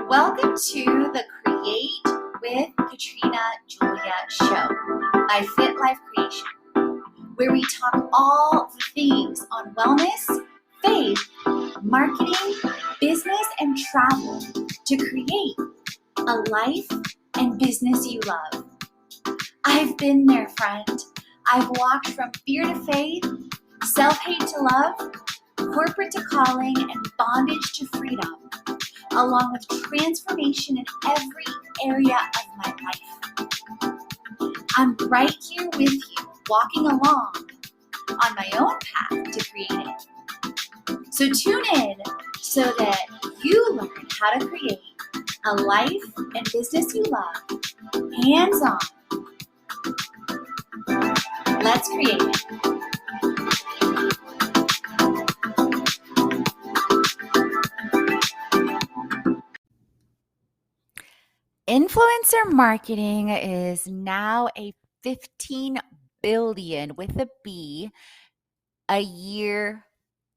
Welcome to the Create with Katrina Julia show by Fit Life Creation, where we talk all the things on wellness, faith, marketing, business, and travel to create a life and business you love. I've been there, friend. I've walked from fear to faith, self-hate to love, corporate to calling, and bondage to freedom, along with transformation in every area of my life. I'm right here with you, walking along on my own path to creating. So tune in so that you learn how to create a life and business you love, hands-on. Let's create it. Influencer marketing is now a 15 billion with a B a year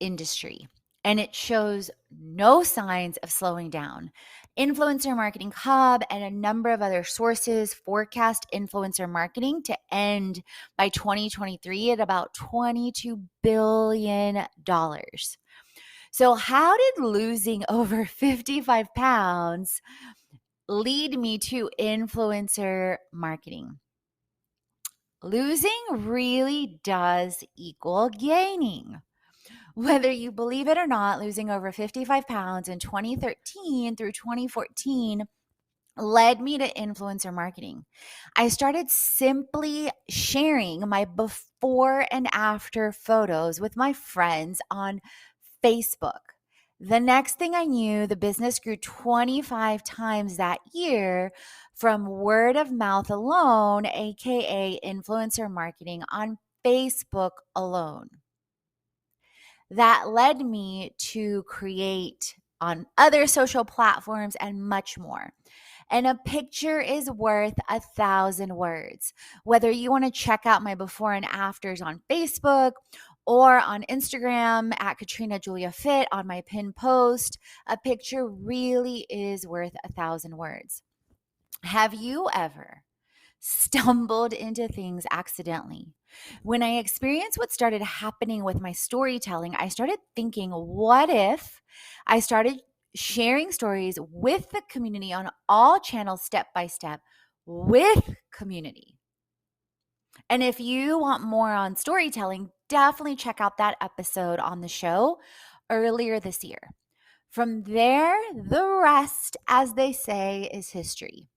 industry, and it shows no signs of slowing down. Influencer Marketing Hub and a number of other sources forecast influencer marketing to end by 2023 at about $22 billion. So how did losing over 55 pounds lead me to influencer marketing? Losing really does equal gaining. Whether you believe it or not, losing over 55 pounds in 2013 through 2014 led me to influencer marketing. I started simply sharing my before and after photos with my friends on Facebook. The next thing I knew, the business grew 25 times that year from word of mouth alone, aka influencer marketing on Facebook alone. That led me to create on other social platforms and much more. And a picture is worth 1,000 words. Whether you want to check out my before and afters on Facebook or on Instagram at Katrina Julia Fit on my pinned post, a picture really is worth 1,000 words. Have you ever stumbled into things accidentally? When I experienced what started happening with my storytelling, I started thinking, what if I started sharing stories with the community on all channels step by step with community? And if you want more on storytelling, definitely check out that episode on the show earlier this year. From there, the rest, as they say, is history.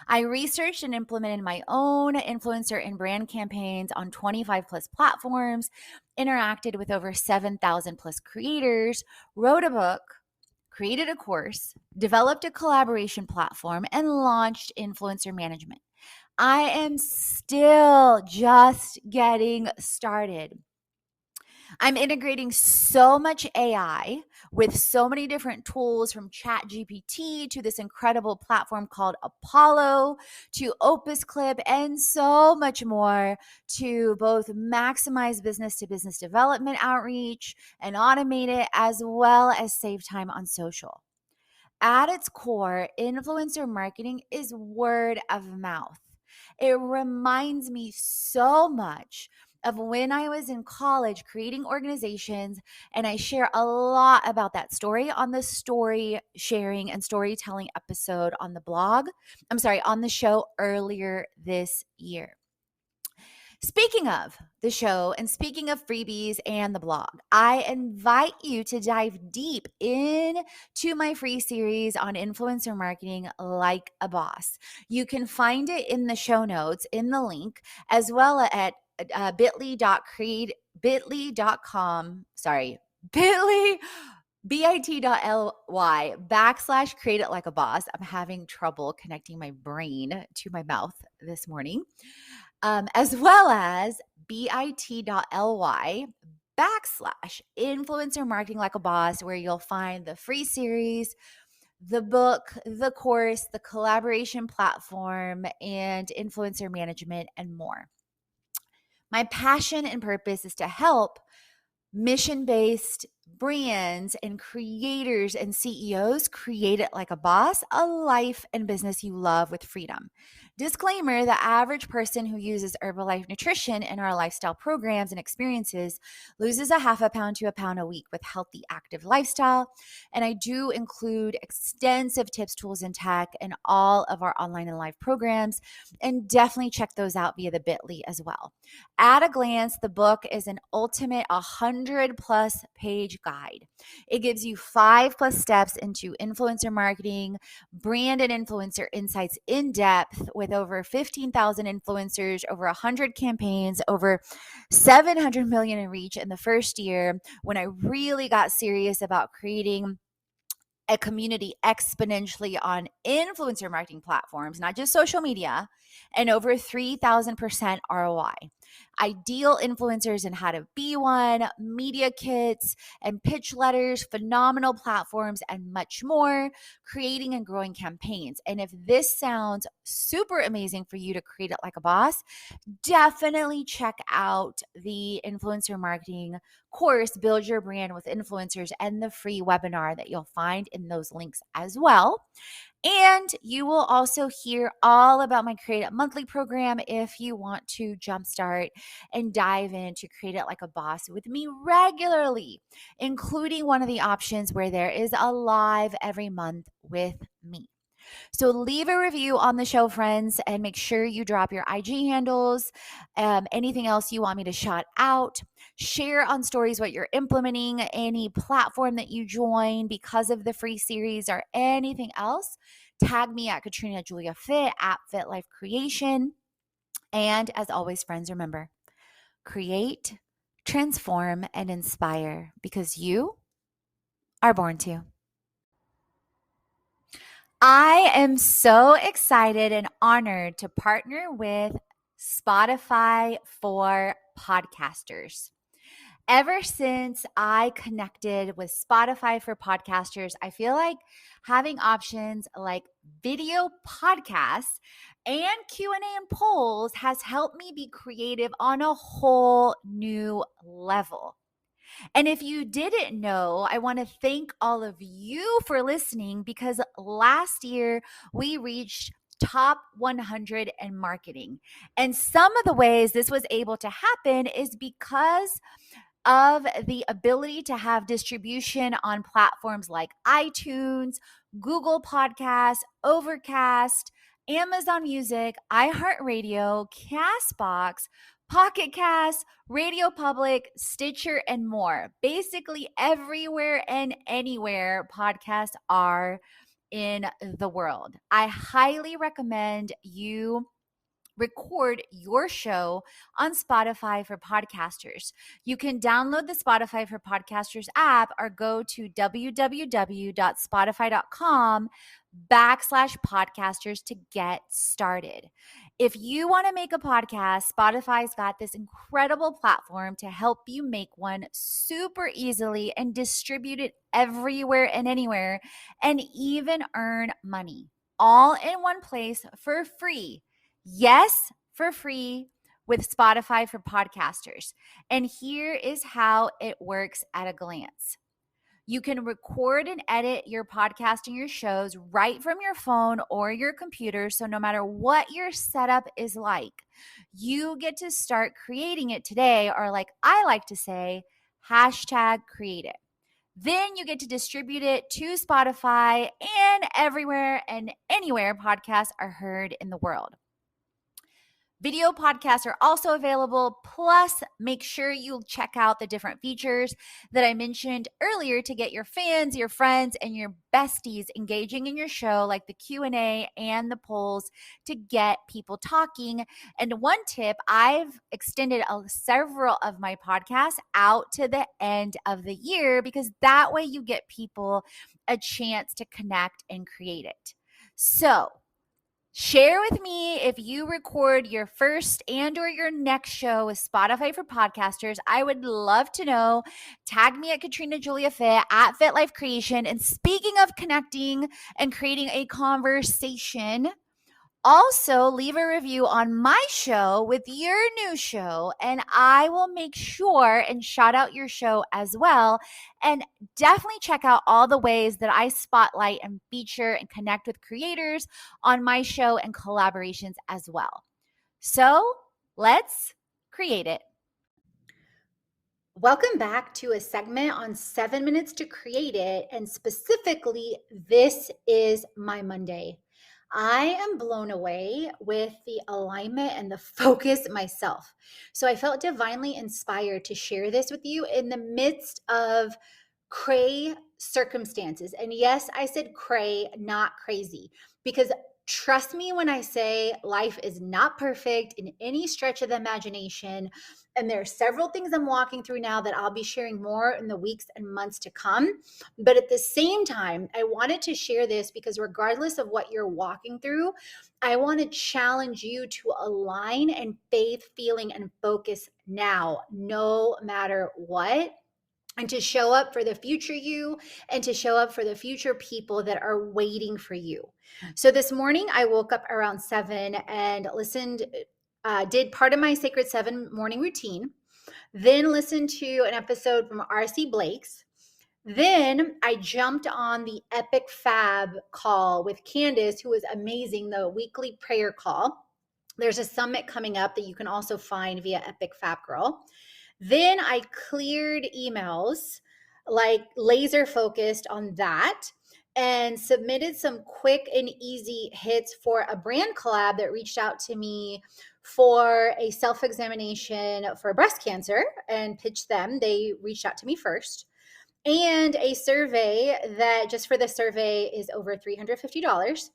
I researched and implemented my own influencer and brand campaigns on 25 plus platforms, interacted with over 7,000 plus creators, wrote a book, created a course, developed a collaboration platform, and launched influencer management. I am still just getting started. I'm integrating so much AI with so many different tools, from ChatGPT to this incredible platform called Apollo to Opus Clip and so much more, to both maximize business to business development outreach and automate it, as well as save time on social. At its core, influencer marketing is word of mouth. It reminds me so much of when I was in college creating organizations, and I share a lot about that story on the story sharing and storytelling episode on the on the show earlier this year. Speaking of the show and speaking of freebies and the blog, I invite you to dive deep into my free series on influencer marketing like a boss. You can find it in the show notes in the link, as well at bit.ly/create it like a boss. I'm having trouble connecting my brain to my mouth this morning. As well as bit.ly/influencer marketing like a boss, where you'll find the free series, the book, the course, the collaboration platform, and influencer management, and more. My passion and purpose is to help mission-based brands and creators and CEOs create it like a boss, a life and business you love with freedom. Disclaimer, the average person who uses Herbalife Nutrition in our lifestyle programs and experiences loses a half a pound to a pound a week with healthy, active lifestyle. And I do include extensive tips, tools, and tech in all of our online and live programs. And definitely check those out via the bit.ly as well. At a glance, the book is an ultimate 100+ page guide. It gives you 5+ steps into influencer marketing, brand and influencer insights in depth with over 15,000 influencers, over 100 campaigns, over 700 million in reach in the first year when I really got serious about creating a community exponentially on influencer marketing platforms, not just social media, and over 3,000% ROI. Ideal influencers and how to be one, media kits and pitch letters, phenomenal platforms, and much more, creating and growing campaigns. And if this sounds super amazing for you to create it like a boss, definitely check out the influencer marketing course, Build Your Brand with Influencers, and the free webinar that you'll find in those links as well. And you will also hear all about my Create It Monthly program if you want to jumpstart and dive into Create It Like a Boss with me regularly, including one of the options where there is a live every month with me. So leave a review on the show, friends, and make sure you drop your IG handles, anything else you want me to shout out. Share on stories what you're implementing, any platform that you join because of the free series or anything else. Tag me at Katrina Julia Fit at Fit Life Creation. And as always, friends, remember, create, transform, and inspire because you are born to. I am so excited and honored to partner with Spotify for podcasters. Ever since I connected with Spotify for podcasters, I feel like having options like video podcasts and Q&A and polls has helped me be creative on a whole new level. And if you didn't know, I want to thank all of you for listening because last year we reached top 100 in marketing. And some of the ways this was able to happen is because of the ability to have distribution on platforms like iTunes, Google Podcasts, Overcast, Amazon Music, iHeartRadio, Castbox, Pocket Cast, Radio Public, Stitcher, and more. Basically, everywhere and anywhere podcasts are in the world. I highly recommend you record your show on Spotify for podcasters. You can download the Spotify for Podcasters app or go to www.spotify.com/podcasters to get started. If you want to make a podcast, Spotify's got this incredible platform to help you make one super easily and distribute it everywhere and anywhere and even earn money all in one place for free. Yes, for free with Spotify for podcasters. And here is how it works at a glance. You can record and edit your podcast and your shows right from your phone or your computer. So no matter what your setup is like, you get to start creating it today, or like I like to say, #create it. Then you get to distribute it to Spotify and everywhere and anywhere podcasts are heard in the world. Video podcasts are also available. Plus, make sure you check out the different features that I mentioned earlier to get your fans, your friends, and your besties engaging in your show, like the Q&A and the polls to get people talking. And one tip, I've extended several of my podcasts out to the end of the year because that way you get people a chance to connect and create it. So, share with me if you record your first and or your next show with Spotify for podcasters. I would love to know. Tag me at Katrina Julia Fit at Fit Life Creation. And speaking of connecting and creating a conversation, Also, leave a review on my show with your new show, and I will make sure and shout out your show as well. And definitely check out all the ways that I spotlight and feature and connect with creators on my show and collaborations as well. So let's create it. Welcome back to a segment on 7 minutes to create it. And specifically, this is my Monday. I am blown away with the alignment and the focus myself. So I felt divinely inspired to share this with you in the midst of cray circumstances. And yes, I said cray, not crazy, because trust me when I say life is not perfect in any stretch of the imagination. And there are several things I'm walking through now that I'll be sharing more in the weeks and months to come. But at the same time, I wanted to share this because regardless of what you're walking through, I want to challenge you to align and faith, feeling, and focus now, no matter what, and to show up for the future you and to show up for the future people that are waiting for you. So this morning I woke up around 7 and listened, did part of my Sacred 7 morning routine, then listened to an episode from RC Blake's. Then I jumped on the Epic Fab call with Candace, who was amazing, the weekly prayer call. There's a summit coming up that you can also find via Epic Fab Girl. Then I cleared emails, like laser focused on that, and submitted some quick and easy hits for a brand collab that reached out to me for a self examination for breast cancer and pitched them. They reached out to me first. And a survey that just for the survey is over $350.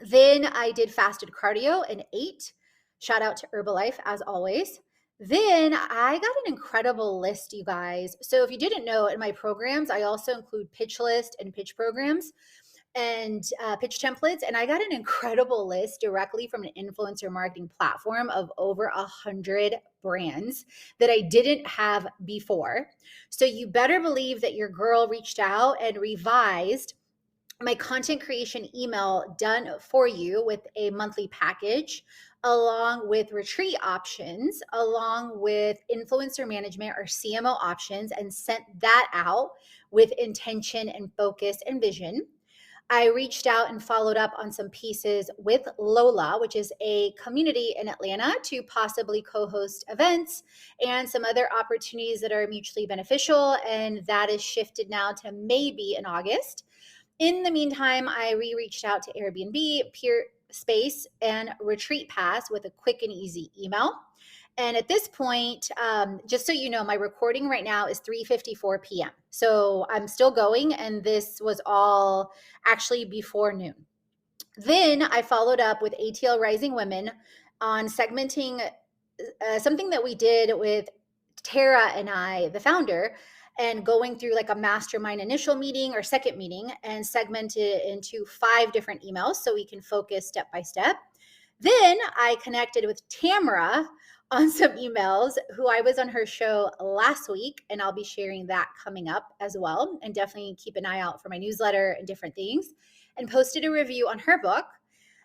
Then I did fasted cardio and ate. Shout out to Herbalife as always. Then I got an incredible list, you guys. So if you didn't know, in my programs, I also include pitch list and pitch programs and pitch templates. And I got an incredible list directly from an influencer marketing platform of over 100 brands that I didn't have before. So you better believe that your girl reached out and revised my content creation email done for you with a monthly package, along with retreat options, along with influencer management or CMO options, and sent that out with intention and focus and vision. I reached out and followed up on some pieces with Lola, which is a community in Atlanta, to possibly co host events and some other opportunities that are mutually beneficial. And that is shifted now to maybe in August. In the meantime, I reached out to Airbnb, Peer Space, and Retreat Pass with a quick and easy email. And at this point, just so you know, my recording right now is 3:54 p.m. So I'm still going, and this was all actually before noon. Then I followed up with ATL Rising Women on segmenting something that we did with Tara and I, the founder, and going through like a mastermind initial meeting or second meeting and segmented it into 5 different emails so we can focus step by step. Then I connected with Tamara on some emails, who I was on her show last week, and I'll be sharing that coming up as well. And definitely keep an eye out for my newsletter and different things, and posted a review on her book.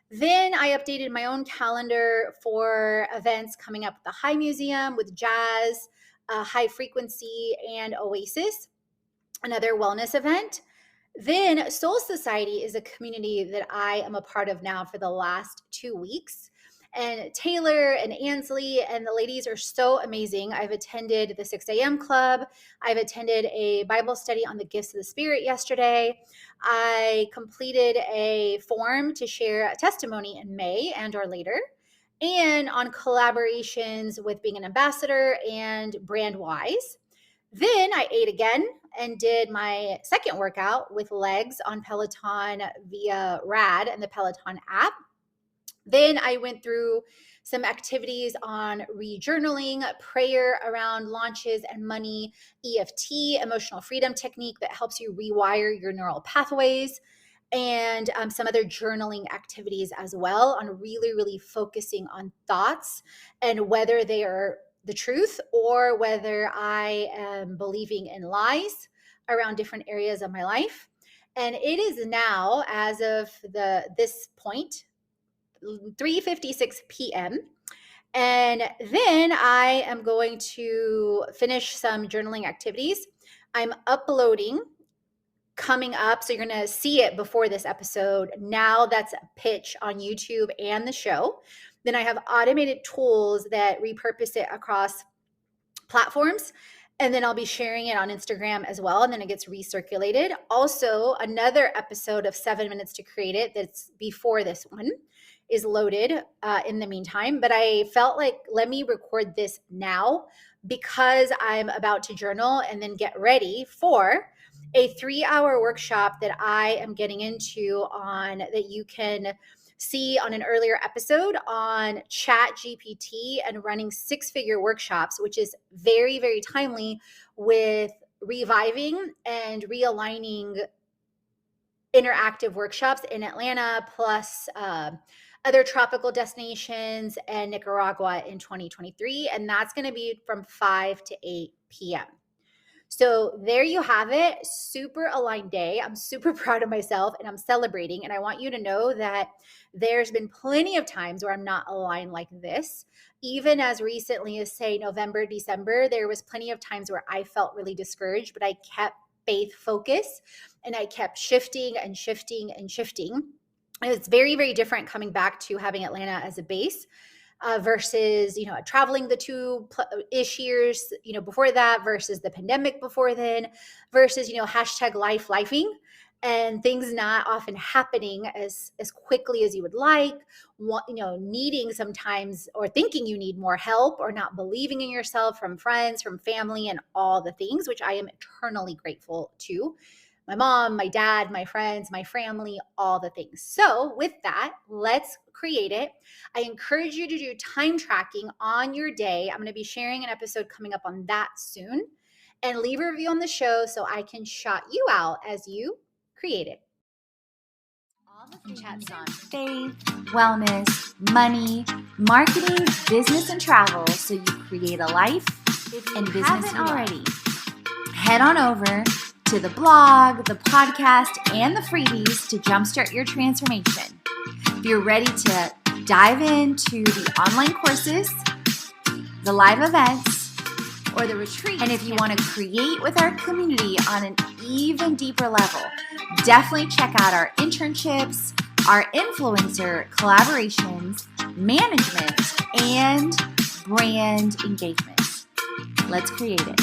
Then I updated my own calendar for events coming up at the High Museum with Jazz, High Frequency, and Oasis, another wellness event. Then Soul Society is a community that I am a part of now for the last 2 weeks. And Taylor and Ansley and the ladies are so amazing. I've attended the 6 a.m. club. I've attended a Bible study on the gifts of the Spirit yesterday. I completed a form to share a testimony in May and or later, and on collaborations with being an ambassador and brand wise. Then I ate again and did my second workout with legs on Peloton via Rad and the Peloton app. Then I went through some activities on rejournaling, prayer around launches and money, EFT, emotional freedom technique that helps you rewire your neural pathways, and some other journaling activities as well, on really, really focusing on thoughts and whether they are the truth or whether I am believing in lies around different areas of my life. And it is now, as of this point, 3:56 p.m. And then I am going to finish some journaling activities. I'm uploading coming up. So you're going to see it before this episode. Now that's a pitch on YouTube and the show. Then I have automated tools that repurpose it across platforms. And then I'll be sharing it on Instagram as well. And then it gets recirculated. Also, another episode of 7 Minutes to Create It that's before this one is loaded in the meantime. But I felt like, let me record this now because I'm about to journal and then get ready for a 3-hour workshop that I am getting into on that you can see on an earlier episode on Chat GPT and running 6-figure workshops, which is very, very timely with reviving and realigning interactive workshops in Atlanta, plus other tropical destinations and Nicaragua in 2023. And that's going to be from 5 to 8 p.m. So there you have it. Super aligned day. I'm super proud of myself and I'm celebrating. And I want you to know that there's been plenty of times where I'm not aligned like this. Even as recently as, say, November, December, there was plenty of times where I felt really discouraged, but I kept faith focus and I kept shifting and shifting and shifting. And it's very, very different coming back to having Atlanta as a base. Versus, traveling the 2-ish years, before that versus the pandemic before then versus, hashtag lifing and things not often happening as quickly as you would like, needing sometimes or thinking you need more help or not believing in yourself from friends, from family and all the things, which I am eternally grateful to. My mom, my dad, my friends, my family, all the things. So with that, let's create it. I encourage you to do time tracking on your day. I'm going to be sharing an episode coming up on that soon. And leave a review on the show so I can shout you out as you create it. All the things on faith, wellness, money, marketing, business, and travel so you create a life and business you already. Head on over to the blog, the podcast, and the freebies to jumpstart your transformation. If you're ready to dive into the online courses, the live events, or the retreat, and if you want to create with our community on an even deeper level, definitely check out our internships, our influencer collaborations, management, and brand engagement. Let's create it.